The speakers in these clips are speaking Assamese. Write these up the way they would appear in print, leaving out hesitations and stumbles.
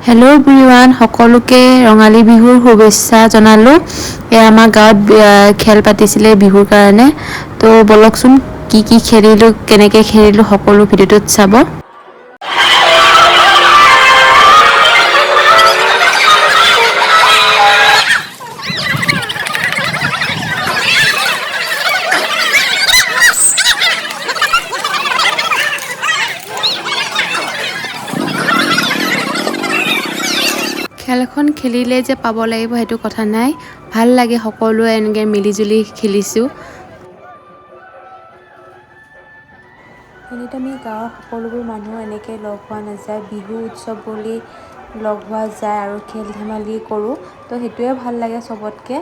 হেল্ল' এভৰিৱান, সকলোকে ৰঙালী বিহুৰ শুভেচ্ছা জনালোঁ। আমাৰ গাঁৱত খেল পাতিছিলে বিহুৰ কাৰণে। তো বলকচোন কি খেলিলোঁ, কেনেকৈ খেলিলোঁ সকলো ভিডিঅ'টোত চাব। খেলখন খেলিলে যে পাব লাগিব সেইটো কথা নাই, ভাল লাগে সকলোৱে এনেকৈ মিলিজুলি খেলিছোঁ। এনেতো আমি গাঁৱৰ সকলোবোৰ মানুহ এনেকৈ লগ হোৱা নাযায়, বিহু উৎসৱ বুলি লগ হোৱা যায় আৰু খেল ধেমালি কৰোঁ। তো সেইটোৱে ভাল লাগে চবতকৈ।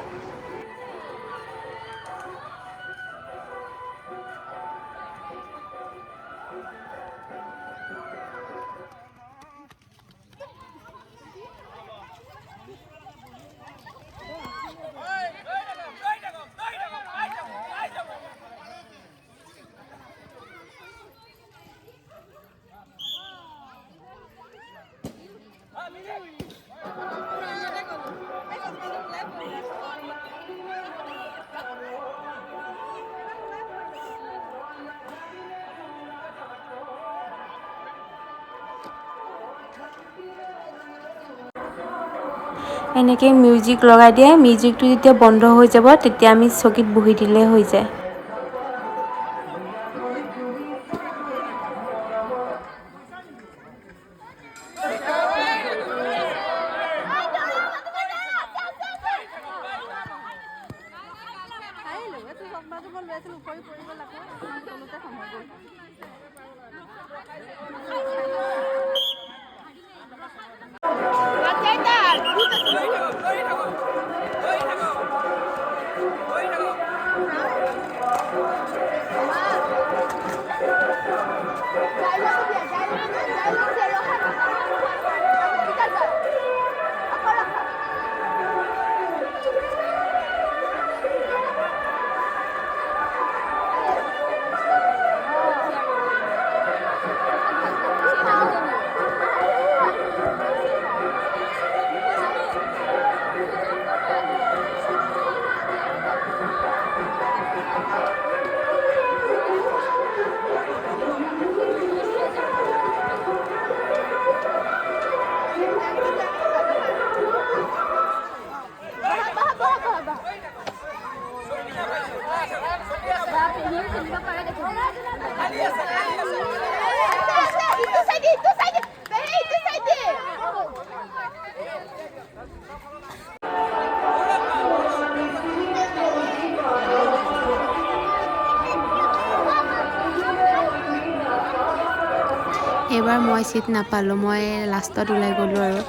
এনেকৈ মিউজিক লগাই দিয়ে, মিউজিকটো যেতিয়া বন্ধ হৈ যাব তেতিয়া আমি চকীত বহি দিলে হৈ যায়। এইবাৰ মই চিট নাপালোঁ, মই লাষ্টত ওলাই গ'লোঁ আৰু।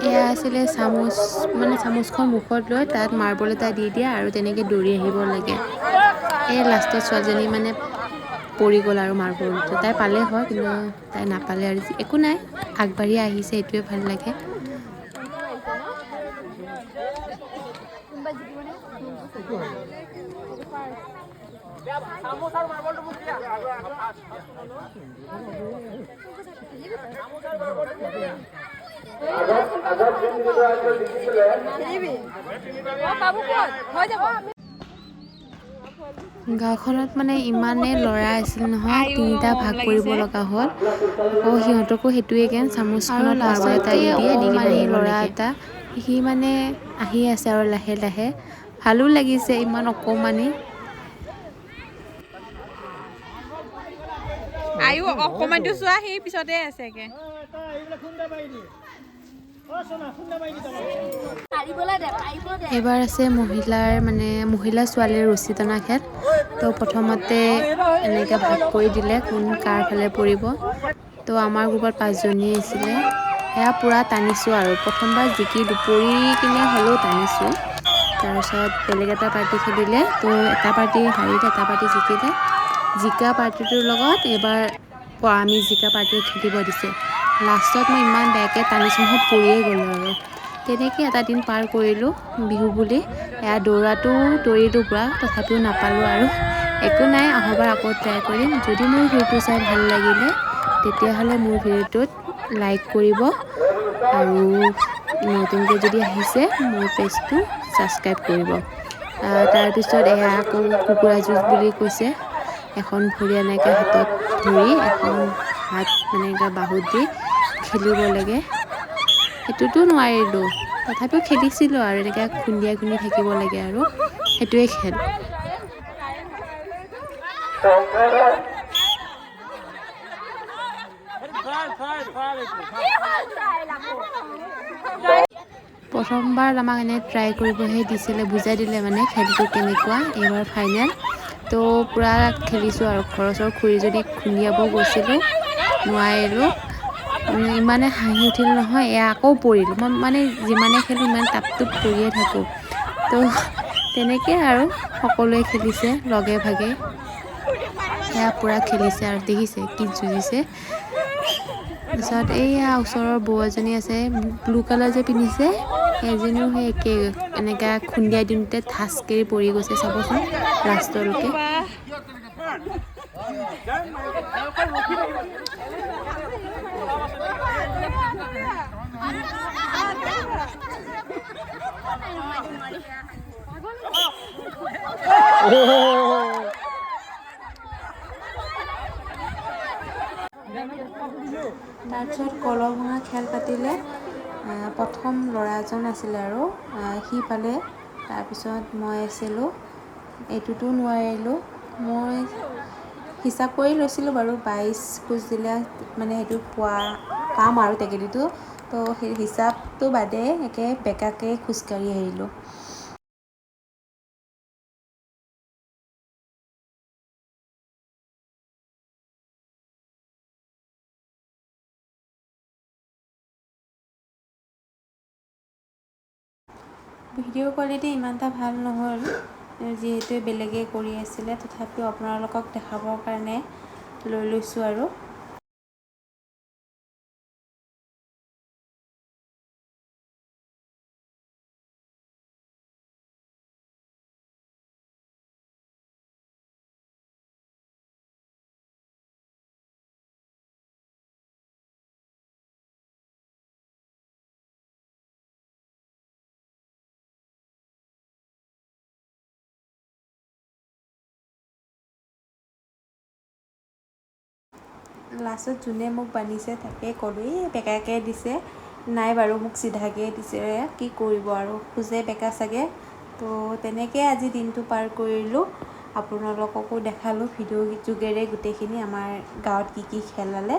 এয়া আছিলে চামুচ, মানে চামুচখন মুখত লৈ তাত মাৰ্বল এটা দি দিয়ে আৰু তেনেকৈ দৌৰি আহিব লাগে। এই লাষ্টত ছোৱালীজনী মানে পৰি গ'ল আৰু মাৰ্বলটো, তাই পালে হয় কিন্তু তাই নাপালে আৰু একো নাই, আগবাঢ়ি আহিছে, এইটোৱে ভাল লাগে। গাঁওখনত মানে ইমানেই ল'ৰা আছিল নহয়, 3টা ভাগ কৰিব লগা হ'ল। আকৌ সিহঁতকো সেইটোৱে গেম, চামুচখনত মাৰ্বল এটা দি দিয়ে, দি কিনে ল'ৰা এটা সি মানে আহি আছে আৰু লাহে লাহে, ভালো লাগিছে ইমান অকণমানি। আয়ো অকণমানটো চোৱা, সেই পিছতে আছেগে। এইবাৰ আছে মহিলা ছোৱালীৰ ৰছী টনা খেল। তো প্ৰথমতে এনেকৈ ভাগ কৰি দিলে কোন কাৰ ফালে পৰিব। তো আমাৰ গ্ৰুপত 5জনী আছিলে, সেয়া পূৰা টানিছোঁ আৰু প্ৰথমবাৰ জিকি দুপৰি কিনে হ'লেও টানিছোঁ। তাৰপিছত বেলেগ এটা পাৰ্টি খেলিলে, তো এটা পাৰ্টি হাৰিলে, এটা পাৰ্টি জিকিলে। জিকা পাৰ্টিটোৰ লগত এইবাৰ আমি জিকা পাৰ্টিয়ে খেলিব দিছে। লাষ্টত মই ইমান বেয়াকৈ টানিছোঁ নহয়, পৰিয়ে গ'লোঁ আৰু। তেনেকৈ এটা দিন পাৰ কৰিলোঁ বিহু বুলি। এয়া দৌৰিলোঁ পূৰা, তথাপিও নাপালোঁ আৰু। একো নাই, অহাবাৰ আকৌ ট্ৰাই কৰিম। যদি মোৰ ভিডিঅ'টো চাই ভাল লাগিলে তেতিয়াহ'লে মোৰ ভিডিঅ'টোত লাইক কৰিব আৰু নতুনকৈ যদি আহিছে মোৰ পেজটো ছাবস্ক্ৰাইব কৰিব। তাৰপিছত এয়া আকৌ কুকুৰা যুঁজ বুলি কৈছে। এখন ভৰি এনেকৈ হাতত ধৰি এখন হাত মানে এনেকৈ বাহুত দি খেলিব লাগে। সেইটোতো নোৱাৰিলোঁ, তথাপিও খেলিছিলোঁ আৰু এনেকৈ খুন্দিয়াই খুন্দি থাকিব লাগে আৰু সেইটোৱে খেল। প্ৰথমবাৰ আমাক এনে ট্ৰাই কৰিবহে দিছিলে, বুজাই দিলে মানে খেলটো কেনেকুৱা। এইবাৰ ফাইনেল তো পূৰা খেলিছোঁ আৰু ঘৰৰ খুৰীজনীক খুন্দিয়াব গৈছিলোঁ, নোৱাৰিলোঁ। ইমানে হাঁহি উঠিল নহয়, এয়া আকৌ পৰিলোঁ। মই মানে যিমানে খেলোঁ ইমান টাপটোপ পৰিয়ে থাকোঁ। তো তেনেকৈ আৰু সকলোৱে খেলিছে লগে ভাগে। এয়া পূৰা খেলিছে আৰু দেখিছে কি যুঁজিছে। তাৰপিছত এইয়া ওচৰৰ বৌ এজনী আছে, ব্লু কালাৰ যে পিন্ধিছে, সেইজনীও সেই একে এনেকৈ খুন্দিয়াই দিওঁতে ঠাচকৈ পৰি গৈছে চাবচোন লাষ্টলৈকে। তাৰপিছত কলহ ভঙা খেল পাতিলে। প্ৰথম ল'ৰা এজন আছিলে আৰু সি পালে, তাৰপিছত মই আছিলোঁ, এইটোতো নোৱাৰিলোঁ। মই হিচাপ কৰি লৈছিলোঁ বাৰু 22 খোজ দিলে মানে সেইটো পাম আৰু টেকেলিটো। তো সেই হিচাপটো বাদে একে বেকাকৈ খোজকাঢ়ি আহিলোঁ। ভিডিঅ' কোৱালিটি ইমান এটা ভাল নহ'ল, যিহেতু বেলেগে কৰি আছিলে, তথাপিও আপোনালোকক দেখাবৰ কাৰণে লৈ লৈছোঁ আৰু। লাষ্টত যোনে মোক বান্ধিছে তাকে ক'লোঁ, এই বেকাকৈ দিছে। নাই বাৰু মোক চিধাকৈ দিছে, কি কৰিব আৰু খোজে বেকা চাগে। তো তেনেকৈ আজি দিনটো পাৰ কৰিলোঁ। আপোনালোককো দেখালোঁ ভিডিঅ' যোগেৰে গোটেইখিনি আমাৰ গাঁৱত কি কি খেলালে।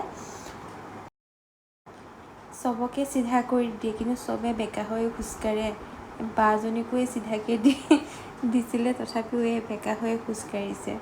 চবকে চিধা কৰি দিয়ে কিন্তু চবে বেকা হৈ খোজকাঢ়ে। বাজনীকো চিধাকৈ দিছিলে, তথাপিও এই বেকা হৈ খোজকাঢ়িছে।